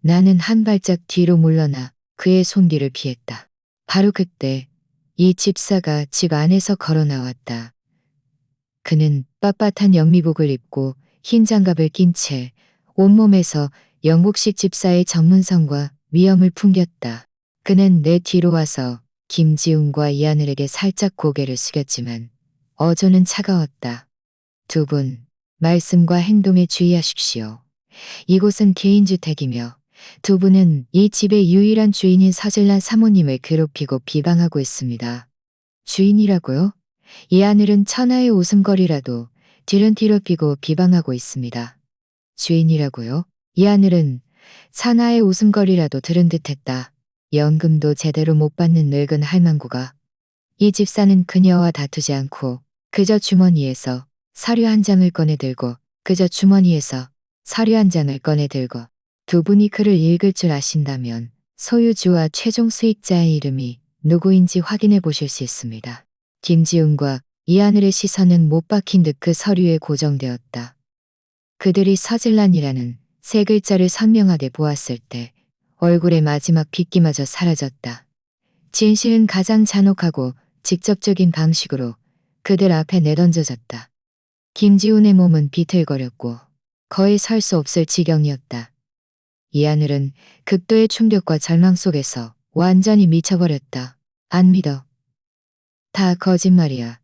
나는 한 발짝 뒤로 물러나 그의 손길을 피했다. 바로 그때 이 집사가 집 안에서 걸어 나왔다. 그는 빳빳한 영미복을 입고 흰 장갑을 낀 채 온몸에서 영국식 집사의 전문성과 위엄을 풍겼다. 그는 내 뒤로 와서 김지훈과 이하늘에게 살짝 고개를 숙였지만 어조는 차가웠다. 두 분, 말씀과 행동에 주의하십시오. 이곳은 개인주택이며 두 분은 이 집의 유일한 주인인 서질란 사모님을 괴롭히고 비방하고 있습니다. 주인이라고요? 이하늘은 천하의 웃음거리라도 뒤를 뒤럽히고 비방하고 있습니다. 주인이라고요? 이하늘은 천하의 웃음거리라도 들은 듯했다. 연금도 제대로 못 받는 늙은 할망구가. 이 집사는 그녀와 다투지 않고 그저 주머니에서 서류 한 장을 꺼내들고 그저 주머니에서 서류 한 장을 꺼내들고 두 분이 글을 읽을 줄 아신다면 소유주와 최종 수익자의 이름이 누구인지 확인해 보실 수 있습니다. 김지훈과 이하늘의 시선은 못 박힌 듯 그 서류에 고정되었다. 그들이 서질란이라는 세 글자를 선명하게 보았을 때 얼굴의 마지막 빗기마저 사라졌다. 진실은 가장 잔혹하고 직접적인 방식으로 그들 앞에 내던져졌다. 김지훈의 몸은 비틀거렸고 거의 설 수 없을 지경이었다. 이하늘은 극도의 충격과 절망 속에서 완전히 미쳐버렸다. 안 믿어. 다 거짓말이야.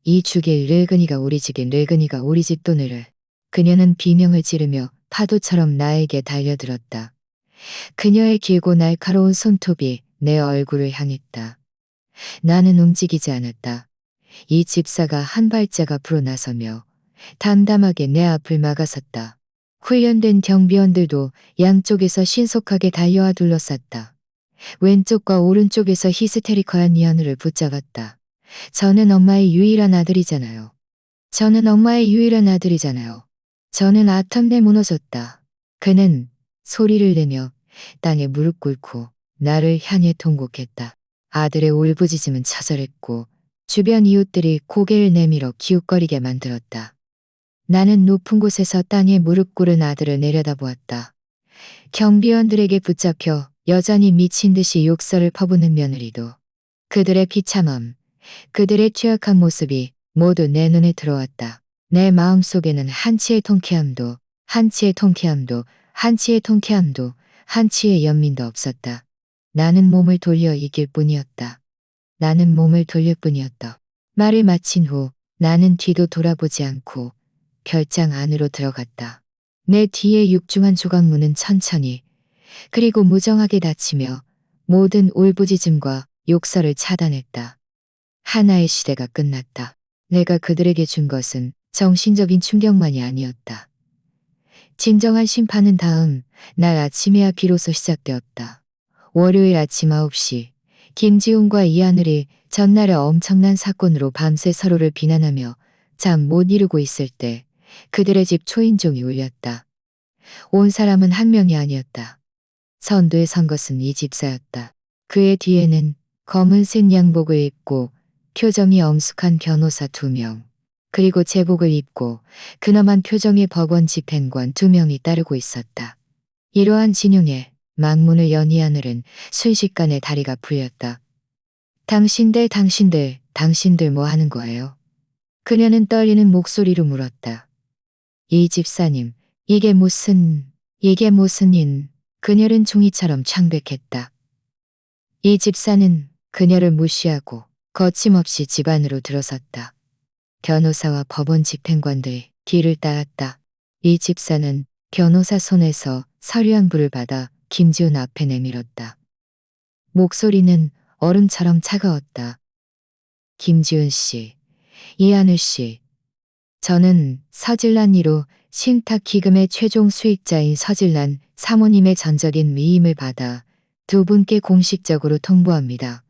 이 죽일 늙은이가 우리 집인 늙은이가 우리 집 돈을. 그녀는 비명을 지르며 파도처럼 나에게 달려들었다. 그녀의 길고 날카로운 손톱이 내 얼굴을 향했다. 나는 움직이지 않았다. 이 집사가 한 발짝 앞으로 나서며 담담하게 내 앞을 막아섰다. 훈련된 경비원들도 양쪽에서 신속하게 달려와 둘러쌌다. 왼쪽과 오른쪽에서 히스테리컬한 이하늘을 붙잡았다. 저는 엄마의 유일한 아들이잖아요. 저는 엄마의 유일한 아들이잖아요. 저는 아텀에 무너졌다. 그는 소리를 내며 땅에 무릎 꿇고 나를 향해 통곡했다. 아들의 울부짖음은 처절했고 주변 이웃들이 고개를 내밀어 기웃거리게 만들었다. 나는 높은 곳에서 땅에 무릎 꿇은 아들을 내려다보았다. 경비원들에게 붙잡혀 여전히 미친 듯이 욕설을 퍼붓는 며느리도, 그들의 비참함, 그들의 취약한 모습이 모두 내 눈에 들어왔다. 내 마음속에는 한치의 통쾌함도, 한치의 통쾌함도, 한치의 통쾌함도, 한치의 연민도 없었다. 나는 몸을 돌려 이길 뿐이었다. 나는 몸을 돌릴 뿐이었다. 말을 마친 후 나는 뒤도 돌아보지 않고 별장 안으로 들어갔다. 내 뒤에 육중한 조각문은 천천히 그리고 무정하게 닫히며 모든 울부짖음과 욕설을 차단했다. 하나의 시대가 끝났다. 내가 그들에게 준 것은 정신적인 충격만이 아니었다. 진정한 심판은 다음 날 아침에야 비로소 시작되었다. 월요일 아침 9시 김지훈과 이하늘이 전날의 엄청난 사건으로 밤새 서로를 비난하며 잠 못 이루고 있을 때 그들의 집 초인종이 울렸다. 온 사람은 한 명이 아니었다. 선두에 선 것은 이 집사였다. 그의 뒤에는 검은색 양복을 입고 표정이 엄숙한 변호사 2명, 그리고 제복을 입고 근엄한 표정의 법원 집행관 2명이 따르고 있었다. 이러한 진영에 망문을 연 이하늘은 순식간에 다리가 풀렸다. 당신들 뭐 하는 거예요? 그녀는 떨리는 목소리로 물었다. 이 집사님, 이게 무슨 인. 그녀는 종이처럼 창백했다. 이 집사는 그녀를 무시하고 거침없이 집 안으로 들어섰다. 변호사와 법원 집행관들이 뒤를 따랐다. 이 집사는 변호사 손에서 서류 한 부를 받아 김지훈 앞에 내밀었다. 목소리는 얼음처럼 차가웠다. 김지훈 씨, 이하늘 씨, 저는 서질란 이로 신탁 기금의 최종 수익자인 서질란 사모님의 전적인 위임을 받아 2분께 공식적으로 통보합니다.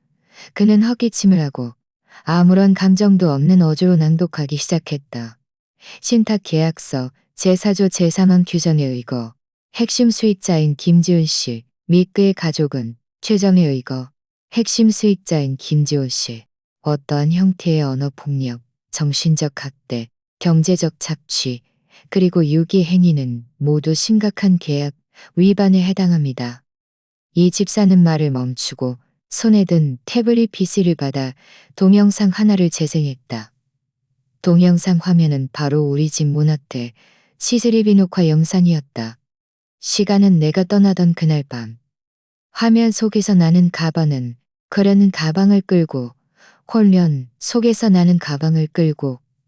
그는 헛기침을 하고 아무런 감정도 없는 어조로 낭독하기 시작했다. 신탁 계약서 제4조 제3항 규정에 의거 핵심 수익자인 김지훈 씨 및 그의 가족은 최정에 의거 핵심 수익자인 김지훈 씨 어떠한 형태의 언어 폭력, 정신적 학대, 경제적 착취, 그리고 유기 행위는 모두 심각한 계약 위반에 해당합니다. 이 집사는 말을 멈추고 손에 든 태블릿 PC를 받아 동영상 하나를 재생했다. 동영상 화면은 바로 우리 집 문 앞에 시스리비 녹화 영상이었다. 시간은 내가 떠나던 그날 밤. 화면 속에서 나는 가방은 그려는 가방을 끌고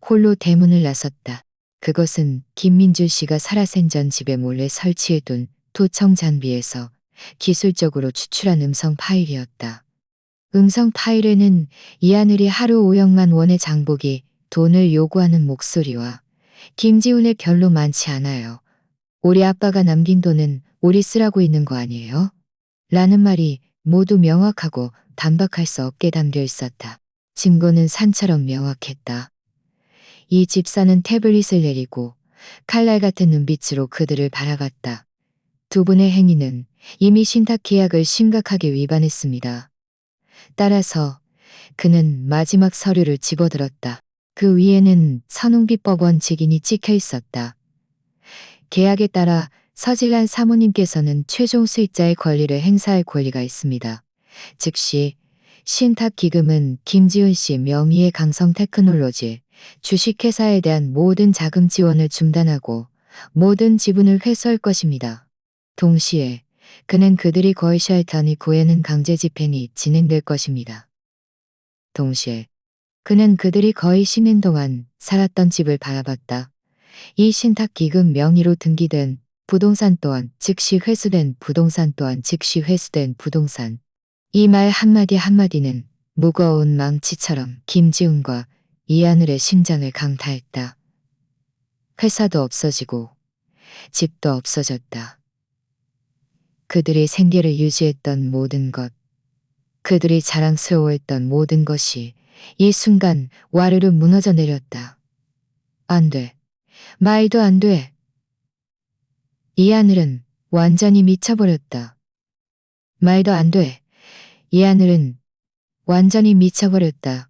홀로 대문을 나섰다. 그것은 김민주 씨가 살아생전 집에 몰래 설치해둔 도청 장비에서 기술적으로 추출한 음성 파일이었다. 음성 파일에는 이하늘이 하루 5억만 원의 장복이 돈을 요구하는 목소리와 김지훈의 별로 많지 않아요. 우리 아빠가 남긴 돈은 우리 쓰라고 있는 거 아니에요? 라는 말이 모두 명확하고 반박할 수 없게 담겨 있었다. 증거는 산처럼 명확했다. 이 집사는 태블릿을 내리고 칼날 같은 눈빛으로 그들을 바라봤다. 2분의 행위는 이미 신탁 계약을 심각하게 위반했습니다. 따라서 그는 마지막 서류를 집어들었다. 그 위에는 선웅비법원 직인이 찍혀 있었다. 계약에 따라 서질란 사모님께서는 최종 수익자의 권리를 행사할 권리가 있습니다. 즉시 신탁 기금은 김지훈 씨 명의의 강성테크놀로지 주식회사에 대한 모든 자금 지원을 중단하고 모든 지분을 회수할 것입니다. 동시에 그는 그들이 거의할 턴이 구에는 강제 집행이 진행될 것입니다. 동시에 그는 그들이 거의 쉬는 동안 살았던 집을 바라봤다. 이 신탁 기금 명의로 등기된 부동산 또한 즉시 회수된 부동산. 이 말 한마디 한마디는 무거운 망치처럼 김지훈과 이하늘의 심장을 강타했다. 회사도 없어지고 집도 없어졌다. 그들이 생계를 유지했던 모든 것, 그들이 자랑스러워했던 모든 것이 이 순간 와르르 무너져 내렸다. 안 돼. 말도 안 돼. 이 하늘은 완전히 미쳐버렸다. 말도 안 돼. 이 하늘은 완전히 미쳐버렸다.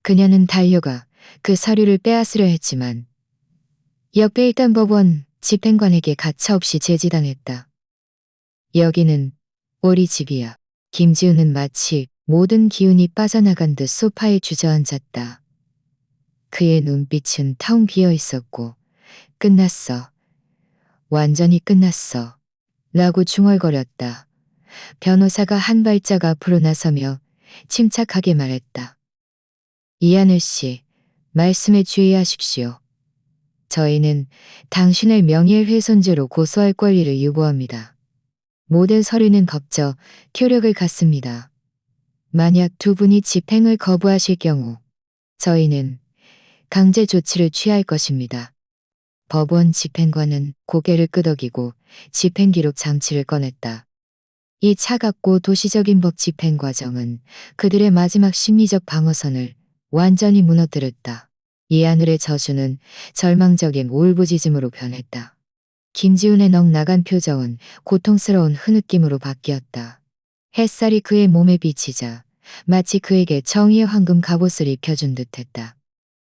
그녀는 달려가 그 서류를 빼앗으려 했지만 옆에 있던 법원 집행관에게 가차없이 제지당했다. 여기는 우리 집이야. 김지우는 마치 모든 기운이 빠져나간 듯 소파에 주저앉았다. 그의 눈빛은 텅 비어 있었고 끝났어. 완전히 끝났어. 라고 중얼거렸다. 변호사가 한 발짝 앞으로 나서며 침착하게 말했다. 이하늘 씨, 말씀에 주의하십시오. 저희는 당신을 명예훼손죄로 고소할 권리를 유보합니다. 모든 서류는 법적 효력을 갖습니다. 만약 두 분이 집행을 거부하실 경우 저희는 강제 조치를 취할 것입니다. 법원 집행관은 고개를 끄덕이고 집행기록 장치를 꺼냈다. 이 차갑고 도시적인 법 집행 과정은 그들의 마지막 심리적 방어선을 완전히 무너뜨렸다. 이 하늘의 저주는 절망적인 울부짖음으로 변했다. 김지훈의 넋 나간 표정은 고통스러운 흐느낌으로 바뀌었다. 햇살이 그의 몸에 비치자 마치 그에게 정의의 황금 갑옷을 입혀준 듯했다.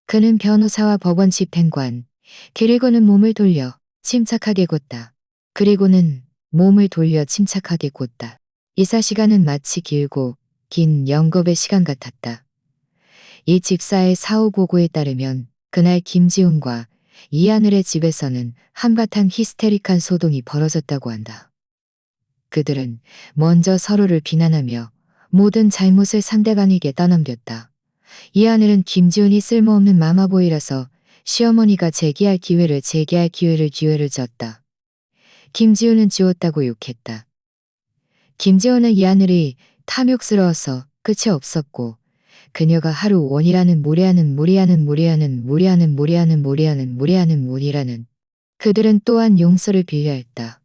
그는 변호사와 법원 집행관, 그리고는 몸을 돌려 침착하게 걷다. 그리고는 몸을 돌려 침착하게 걷다. 이사 시간은 마치 길고 긴 영겁의 시간 같았다. 이 집사의 사후 보고에 따르면 그날 김지훈과 이하늘의 집에서는 한바탕 히스테릭한 소동이 벌어졌다고 한다. 그들은 먼저 서로를 비난하며 모든 잘못을 상대방에게 떠넘겼다. 이하늘은 김지훈이 쓸모없는 마마보이라서 시어머니가 재기할 기회를 줬다. 김지훈은 지웠다고 욕했다. 김지훈은 이하늘이 탐욕스러워서 끝이 없었고 그녀가 하루 원이라는 무리하는 그들은 또한 용서를 빌려 했다.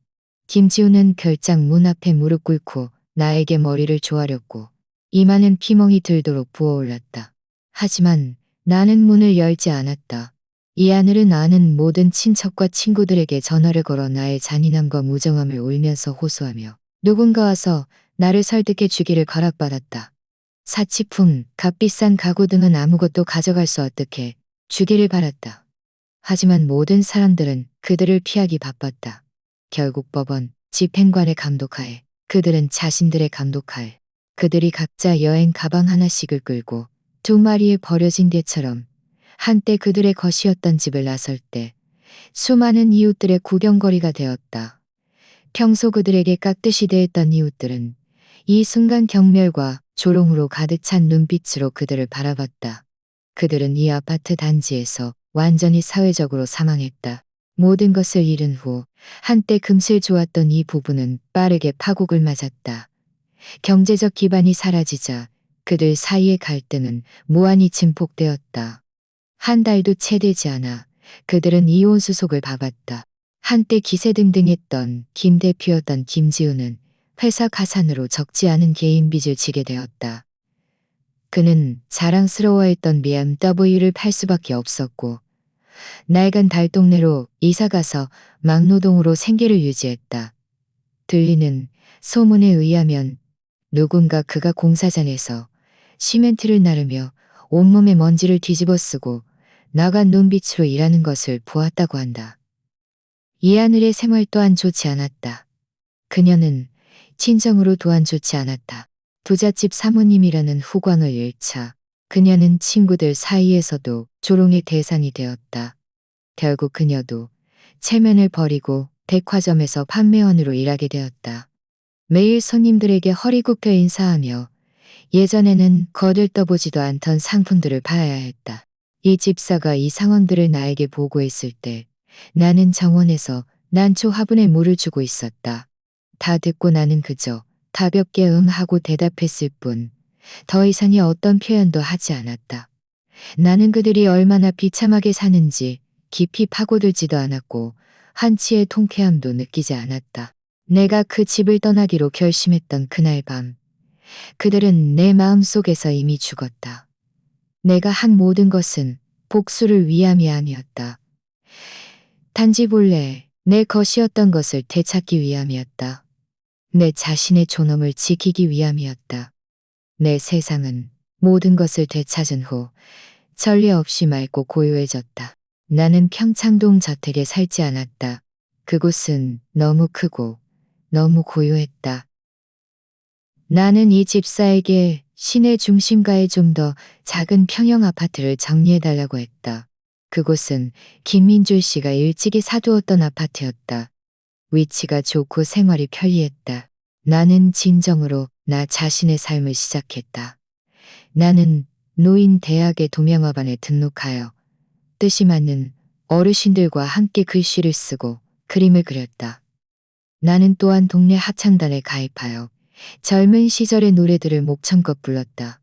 김지훈은 별장 문 앞에 무릎 꿇고 나에게 머리를 조아렸고 이마는 피멍이 들도록 부어올랐다. 하지만 나는 문을 열지 않았다. 이 하늘은 아는 모든 친척과 친구들에게 전화를 걸어 나의 잔인함과 무정함을 울면서 호소하며 누군가 와서 나를 설득해 주기를 가락받았다. 사치품, 값비싼 가구 등은 아무것도 가져갈 수 어떻게 주기를 바랐다. 하지만 모든 사람들은 그들을 피하기 바빴다. 결국 법원, 집행관의 감독하에 그들은 자신들의 감독하에 그들이 각자 여행 가방 하나씩을 끌고 두 마리의 버려진 개처럼 한때 그들의 것이었던 집을 나설 때 수많은 이웃들의 구경거리가 되었다. 평소 그들에게 깍듯이 대했던 이웃들은 이 순간 경멸과 조롱으로 가득 찬 눈빛으로 그들을 바라봤다. 그들은 이 아파트 단지에서 완전히 사회적으로 사망했다. 모든 것을 잃은 후 한때 금슬 좋았던 이 부부는 빠르게 파국을 맞았다. 경제적 기반이 사라지자 그들 사이의 갈등은 무한히 증폭되었다. 한 달도 채 되지 않아 그들은 이혼 수속을 받았다. 한때 기세등등했던 김 대표였던 김지우는 회사 가산으로 적지 않은 개인 빚을 지게 되었다. 그는 자랑스러워했던 BMW를 팔 수밖에 없었고 낡은 달동네로 이사가서 막노동으로 생계를 유지했다. 들리는 소문에 의하면 누군가 그가 공사장에서 시멘트를 나르며 온몸에 먼지를 뒤집어 쓰고 나간 눈빛으로 일하는 것을 보았다고 한다. 이하늘의 생활 또한 좋지 않았다. 그녀는 친정으로 또한 좋지 않았다. 부잣집 사모님이라는 후광을 잃자 그녀는 친구들 사이에서도 조롱의 대상이 되었다. 결국 그녀도 체면을 버리고 백화점에서 판매원으로 일하게 되었다. 매일 손님들에게 허리 굽혀 인사하며 예전에는 거들떠보지도 않던 상품들을 팔아야 했다. 이 집사가 이 상황들을 나에게 보고했을 때 나는 정원에서 난초 화분에 물을 주고 있었다. 다 듣고 나는 그저 가볍게 하고 대답했을 뿐 더 이상의 어떤 표현도 하지 않았다. 나는 그들이 얼마나 비참하게 사는지 깊이 파고들지도 않았고 한치의 통쾌함도 느끼지 않았다. 내가 그 집을 떠나기로 결심했던 그날 밤 그들은 내 마음속에서 이미 죽었다. 내가 한 모든 것은 복수를 위함이 아니었다. 단지 본래 내 것이었던 것을 되찾기 위함이었다. 내 자신의 존엄을 지키기 위함이었다. 내 세상은 모든 것을 되찾은 후 전례 없이 맑고 고요해졌다. 나는 평창동 저택에 살지 않았다. 그곳은 너무 크고 너무 고요했다. 나는 이 집사에게 시내 중심가에 좀 더 작은 평형 아파트를 정리해달라고 했다. 그곳은 김민줄 씨가 일찍이 사두었던 아파트였다. 위치가 좋고 생활이 편리했다. 나는 진정으로 나 자신의 삶을 시작했다. 나는 노인 대학의 도명화반에 등록하여 뜻이 맞는 어르신들과 함께 글씨를 쓰고 그림을 그렸다. 나는 또한 동네 합창단에 가입하여 젊은 시절의 노래들을 목청껏 불렀다.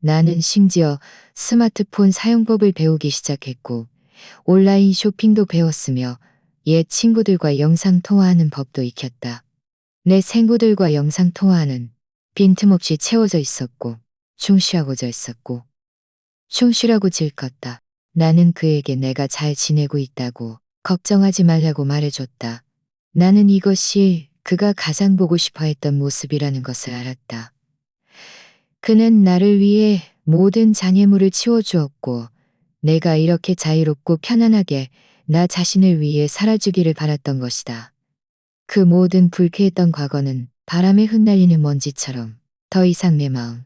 나는 심지어 스마트폰 사용법을 배우기 시작했고 온라인 쇼핑도 배웠으며 옛 친구들과 영상통화하는 법도 익혔다. 내 생구들과 영상통화는 빈틈없이 채워져 있었고 충실하고져 있었고 충실하고 질컸다. 나는 그에게 내가 잘 지내고 있다고 걱정하지 말라고 말해줬다. 나는 이것이 그가 가장 보고 싶어 했던 모습이라는 것을 알았다. 그는 나를 위해 모든 장애물을 치워주었고 내가 이렇게 자유롭고 편안하게 나 자신을 위해 살아주기를 바랐던 것이다. 그 모든 불쾌했던 과거는 바람에 흩날리는 먼지처럼 더 이상 내 마음